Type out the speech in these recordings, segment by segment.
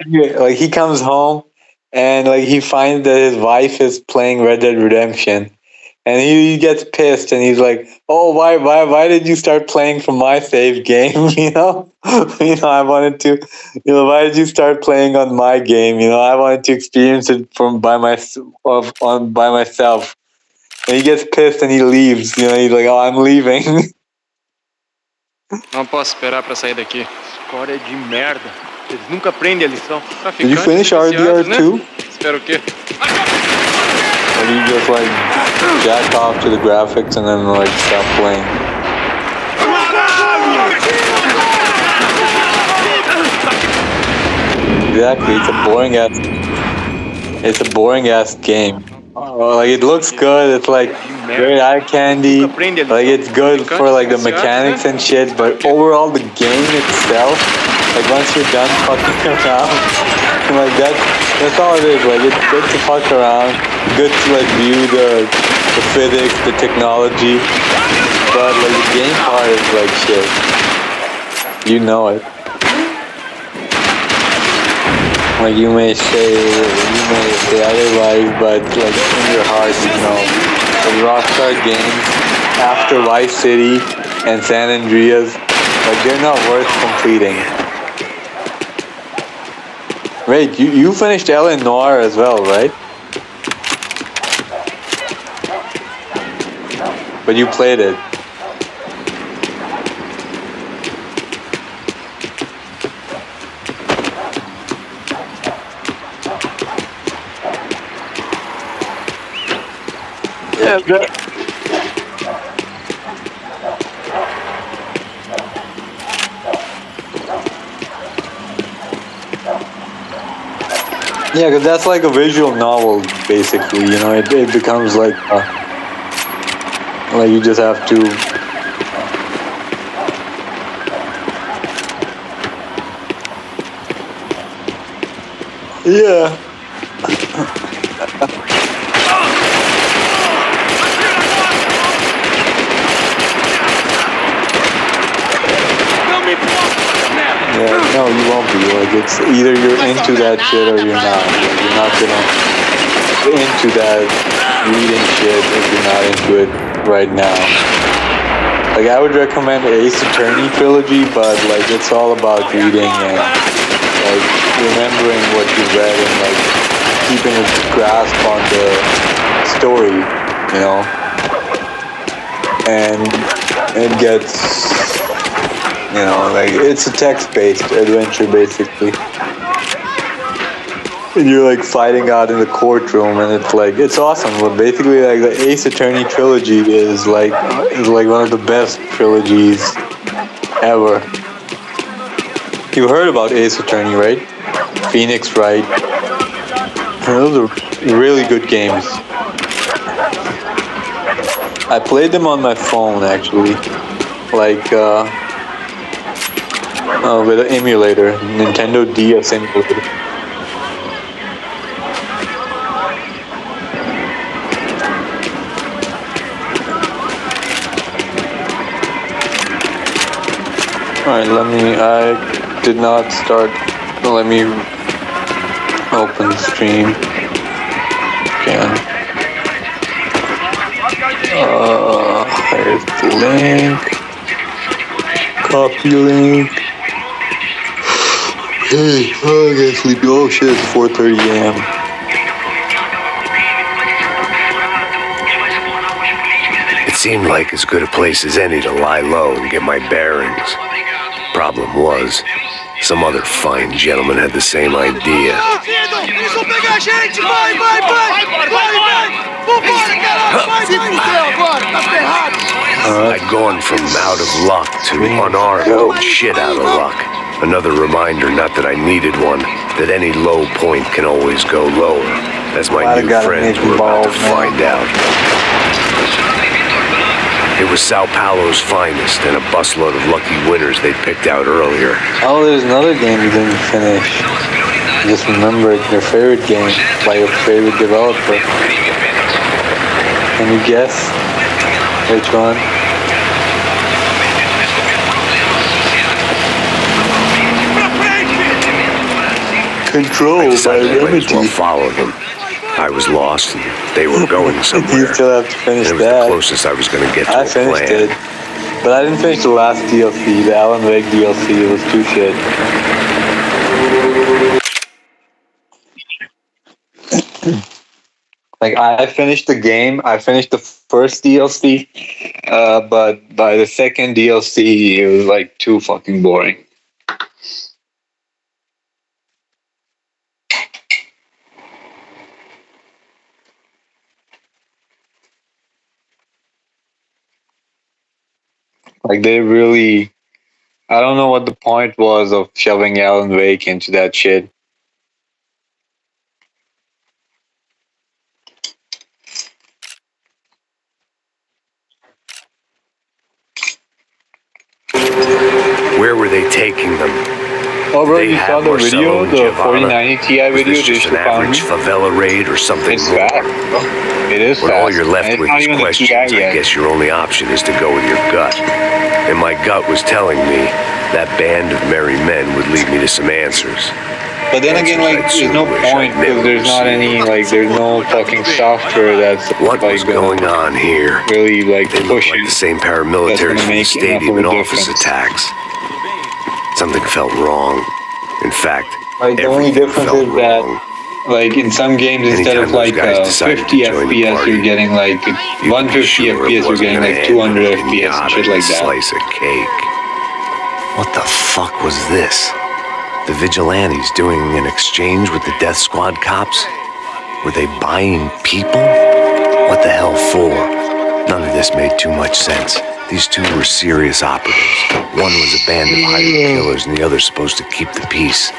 Like he comes home and like he finds that his wife is playing Red Dead Redemption, and he gets pissed and he's like, "Oh, why did you start playing from my save game? I wanted to, why did you start playing on my game? I wanted to experience it by myself." And he gets pissed and he leaves. He's like, "Oh, I'm leaving." Não posso esperar pra sair daqui. Escória de merda. Eles nunca aprendem a lição. Did you finish RDR2? Né? Espero o quê? Or do you just like jack off to the graphics and then like stop playing? Exactly, it's a boring ass game. Like it looks good, it's like very eye candy, like it's good for like the mechanics and shit, but overall the game itself, like once you're done fucking around, like that's all it is. Like it's good to fuck around, good to like view the physics, the technology, but like the game part is like shit. You know it. Like you may say otherwise, but like in your heart, the Rockstar games after Vice City and San Andreas, like they're not worth completing. Wait, you finished L.A. Noire as well, right? But you played it. Yeah, because that's like a visual novel, basically. It becomes like you just have to. Yeah. No, you won't be. Like, it's either you're into that shit or you're not. Like, you're not gonna get into that reading shit if you're not into it right now. Like, I would recommend Ace Attorney trilogy, but like it's all about reading and like remembering what you read and like keeping a grasp on the story, and it gets. Like it's a text-based adventure basically. And you're like fighting out in the courtroom, and it's awesome. But basically, like the Ace Attorney trilogy is like one of the best trilogies ever. You heard about Ace Attorney, right? Phoenix Wright. Those are really good games. I played them on my phone actually, like. With an emulator, Nintendo DS emulator. Alright, I did not start, let me open the stream again. Here's the link. Copy link. Hey, I gotta sleep. Oh shit, it's 4:30 a.m. It seemed like as good a place as any to lie low and get my bearings. Problem was, some other fine gentleman had the same idea. I'd gone from out of luck to unarmed shit out of luck. Another reminder, not that I needed one, that any low point can always go lower, as my new friends were about to find out. It was Sao Paulo's finest, and a busload of lucky winners they'd picked out earlier. Oh, there's another game you didn't finish. Just remember your favorite game by your favorite developer. Can you guess which one? controlled I by decided I might as well Remedy. follow them. I was lost and they were going You somewhere. still have to finish And it was that. the closest I was going to get to I a finished plan. it. But I didn't finish the last DLC, the Alan Wake DLC. It was too shit. Like, I finished the game. I finished the first DLC. But by the second DLC, it was like too fucking boring. Like, they really... I don't know what the point was of shoving Alan Wake into that shit. Where were they taking them? Oh, bro, Did they you saw have the Marcelo video, and the Giovanna? 4090 Ti Was video? this just an average favela raid or something It's more? fast, bro. It is When fast. all you're left And it's with not is even a questions, TI I yet. guess your only option is to go with your gut. And my gut was telling me that band of merry men would lead me to some answers. But then again, like, there's no point because there's not any, like, there's no fucking software that's What like was going on here? really like They looked like pushing. the same That's paramilitaries gonna from the make stadium enough and of a office difference. attacks. Something felt wrong. In fact, Like, the only everything difference felt is that, wrong. like, in some games, instead Anytime of those like guys decided 50 to join the FPS, party, you're getting like You could be 150 sure it FPS, you're wasn't getting gonna like end 200 with a FPS and pinata shit and like a that. slice of cake. What the fuck was this? The vigilantes doing an exchange with the death squad cops? Were they buying people? What the hell for? None of this made too much sense. These two were serious operatives. One was a band of hired killers and the other supposed to keep the peace.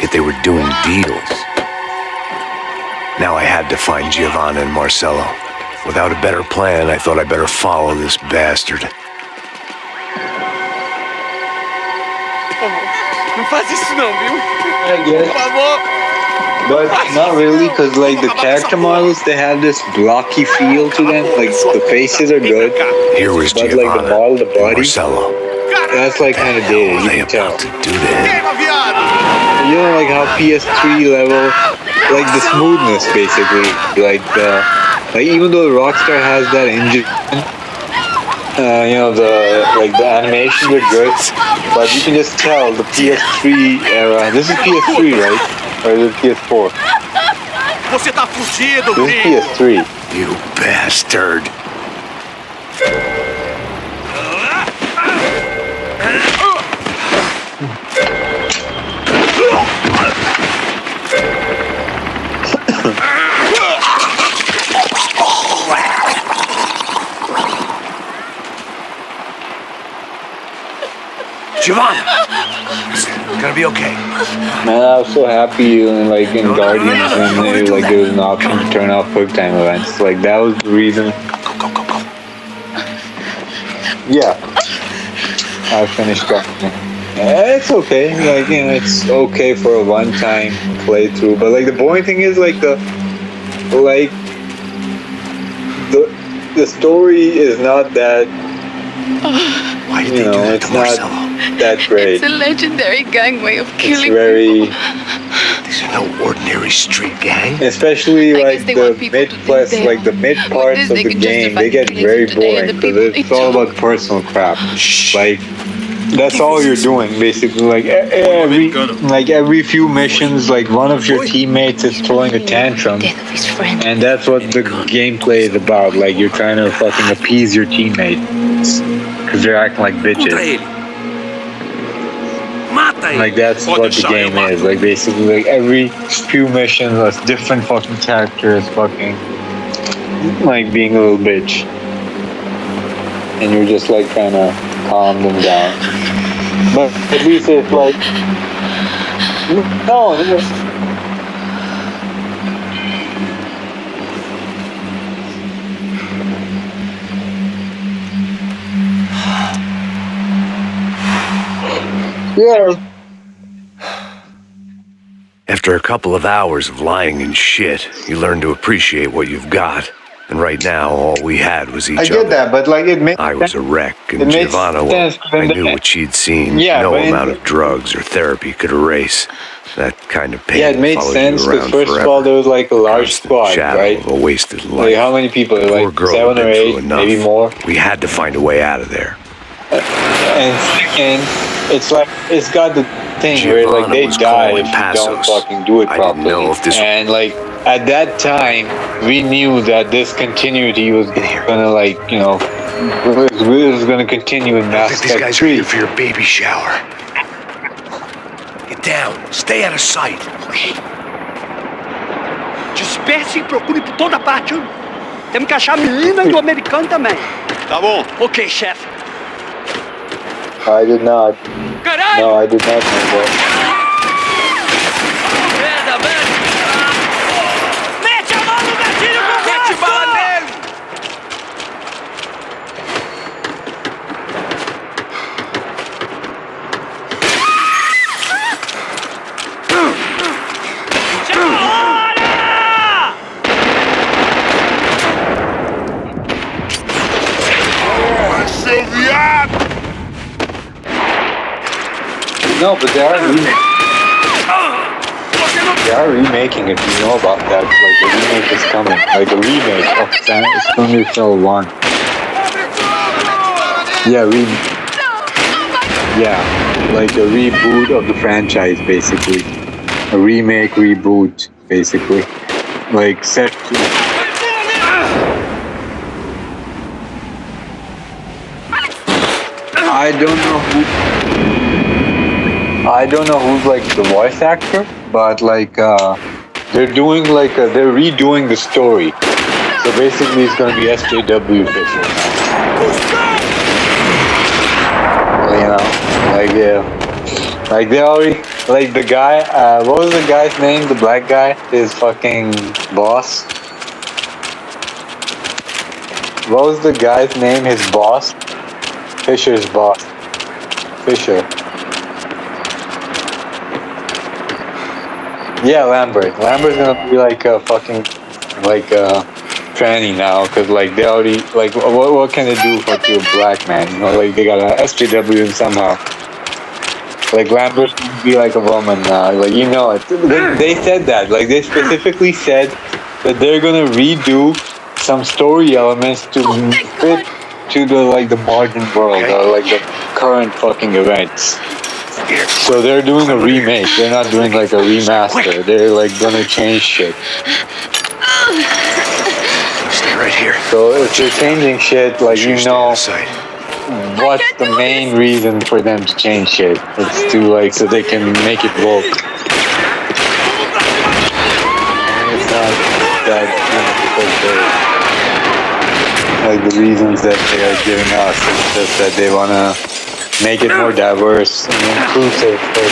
Yet they were doing deals. Now I had to find Giovanna and Marcelo. Without a better plan, I thought I'd better follow this bastard. Não faz isso não, viu? I guess. Por favor. But not really, because like the character models, they have this blocky feel to them. Like the faces are good, Here was but Giovanna like the model, the and body, Marcelo. that's like kind of What dated. were You they can tell. about to do to him? You know, like how PS3 level, like the smoothness basically, like even though Rockstar has that engine, you know, the animations are good, but you can just tell the PS3 era. This is PS3, right? Or is it PS4? Você tá fugido, This is PS3. You bastard. Giovanna! It's gonna be okay. Man, I was so happy like in Guardians when they, like there was an option to turn off quick time events. Like that was the reason. Go. Yeah, I finished Guardians. It's okay. Like, you know, it's okay for a one-time playthrough. But like the boring thing is like the story is not that. Why did You they do know, that it's to not Marcelo? that great. It's a legendary gang way of It's killing very, These are no ordinary street gang. especially I like guess they the want people mid to think plus, they like the are. mid With parts this, of they the can game, justify they get killing very today and boring the because people it's they all took. about personal crap. Like that's all you're doing basically. Like every few missions, like one of your teammates is throwing a tantrum, Death of his friend. and that's what the gameplay is about. Like you're trying to fucking appease your teammates because they're acting like bitches. Like that's what the game is. Like basically, like every few missions, a different fucking character is fucking like being a little bitch, and you're just like trying to calm them down. But at least it's like no. Yeah. After a couple of hours of lying and shit, you learn to appreciate what you've got. And right now, all we had was each I other. get that, but like it makes I was a wreck, and It makes Giovanna, well, sense, but I in knew the- what she'd seen. Yeah, No but in amount the- of drugs or therapy could erase that kind of pain. Yeah, it made follows sense you because around first of forever. all, there was like a large Constant squad, shadow right? of a wasted life. Like how many people? The poor Like girl 7 had or been 8, through enough. maybe more. We had to find a way out of there. And second, it's like it's got the thing where like Giovanna they was die calling if you don't Passos. fucking do it I properly. didn't know if this- And like at that time, we knew that this continuity was gonna like was gonna continue in I Mass think these Effect guys are 3. here for your baby shower. Get down. Stay out of sight. Disperse e procure por toda parte. Temos que achar a menina e o americano também. Tá bom. Ok, chefe. I did not. Caralho! No, I did not know that. Merda, velho! Mete a mão no gatilho com Mete bala nele! No, but they are remaking it. You know about that? Like the remake is coming. Like a remake of Splinter Cell 1. Yeah, like a reboot of the franchise, basically. A remake, reboot, basically. Like set. I don't know who's like the voice actor, but like they're doing like they're redoing the story. So basically, it's gonna be SJW Fisher. Like like they already like the guy. What was the guy's name? The black guy, his fucking boss. What was the guy's name? His boss. Fisher's boss. Fisher. Yeah, Lambert. Lambert's gonna be like a fucking like a tranny now, cause like they already like what can they do for to a black man? You know, like they got a SJW somehow. Like Lambert can be like a woman now. Like they said that. Like they specifically said that they're gonna redo some story elements to fit to the modern world or like the current fucking events. So they're doing a remake. They're not doing like a remaster. They're like gonna change shit. Stay right here. So if they're changing shit, like what's the main reason for them to change shit? It's to like so they can make it woke. It's not that because like the reasons that they are giving us. It's just that they wanna make it more diverse and inclusive for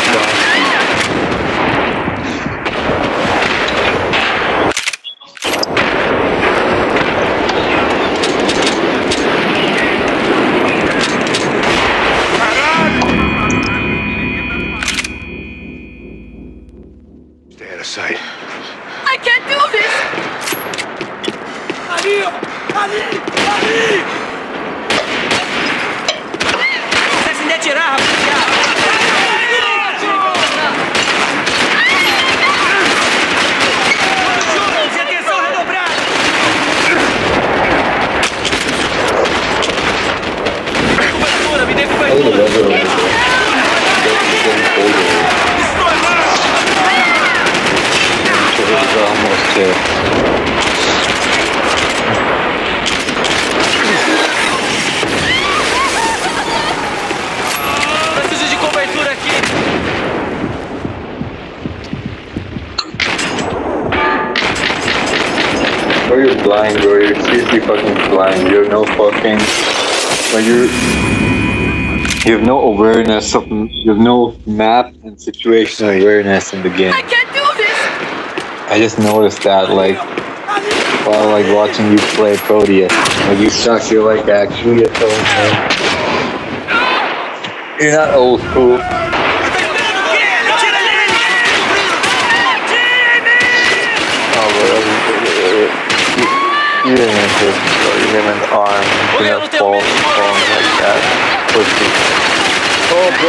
Stay out of sight. I can't do this! Se ainda tirar, rapaziada! Atenção redobrada! Cobertura, me dê cobertura! almost here. Preciso de cobertura aqui! Bro, you're blind, bro. You're seriously fucking blind. You have no fucking... Like, you have no awareness of... You have no map and situational awareness in the game. I can't do this! I just noticed that, like... While, like, watching you play Proteus. Like, you suck. You're, like, actually a old man. You're not old school. Oh, bro. You didn't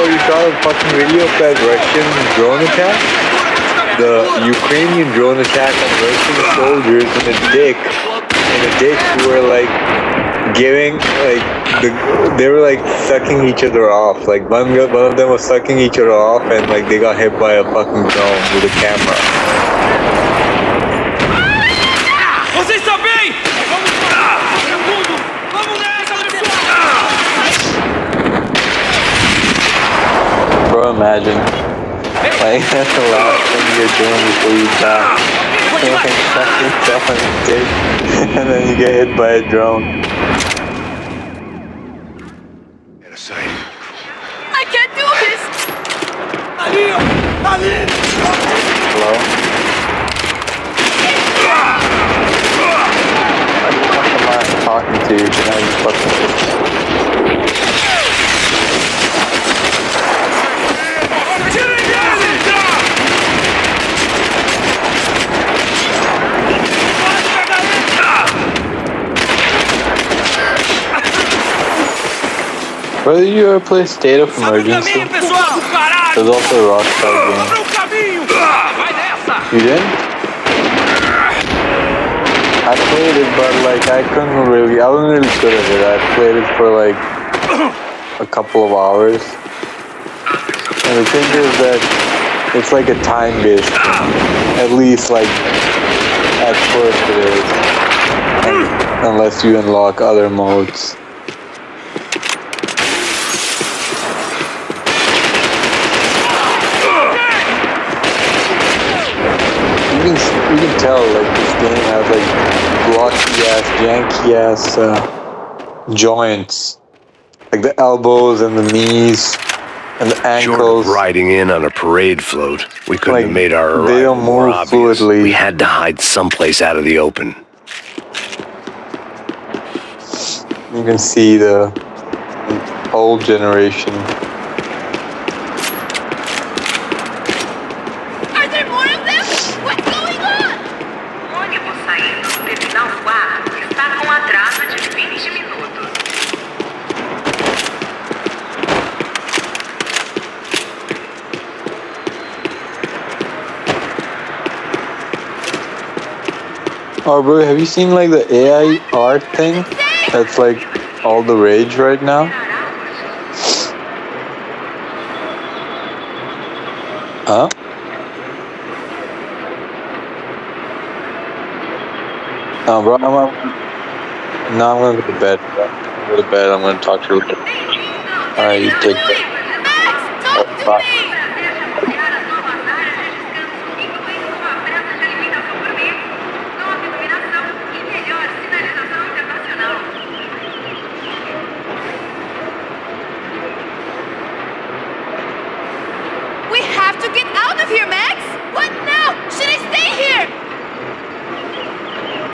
you saw the fucking video of that Russian drone attack? The Ukrainian drone attack on Russian soldiers in a ditch were like giving they were like sucking each other off. Like one of them was sucking each other off, and like they got hit by a fucking drone with a camera. Você está bem? Vamos nessa, Bro, imagine. Like that's the last thing you're doing before you die. You're like sucking yourself on a dick, and then you get hit by a drone. I can't do this. Hello? I'm not talking to you, but now you fucking... Whether you ever play State of Emergency, there's also a Rockstar game. You didn't? I played it, but like I wasn't really good at it. I played it for like a couple of hours. And the thing is that it's like a time-based thing. At least like at first it is. Unless you unlock other modes. You can tell like this game has like blocky ass, janky ass joints, like the elbows and the knees and the ankles. Short of riding in on a parade float, we couldn't Like, have made our they arrival don't more move obvious. fluidly. We had to hide someplace out of the open. You can see the old generation. Are there more of them? What's going on? O ônibus saindo do terminal 4 está com atraso de 20 minutos. Oh, bro, have you seen like the AI art thing? That's like all the rage right now. Huh? No, bro, I'm gonna go to bed. Bro. I'm gonna go to bed. I'm gonna talk to you later. Alright, you take care. Max, talk to Bye. me.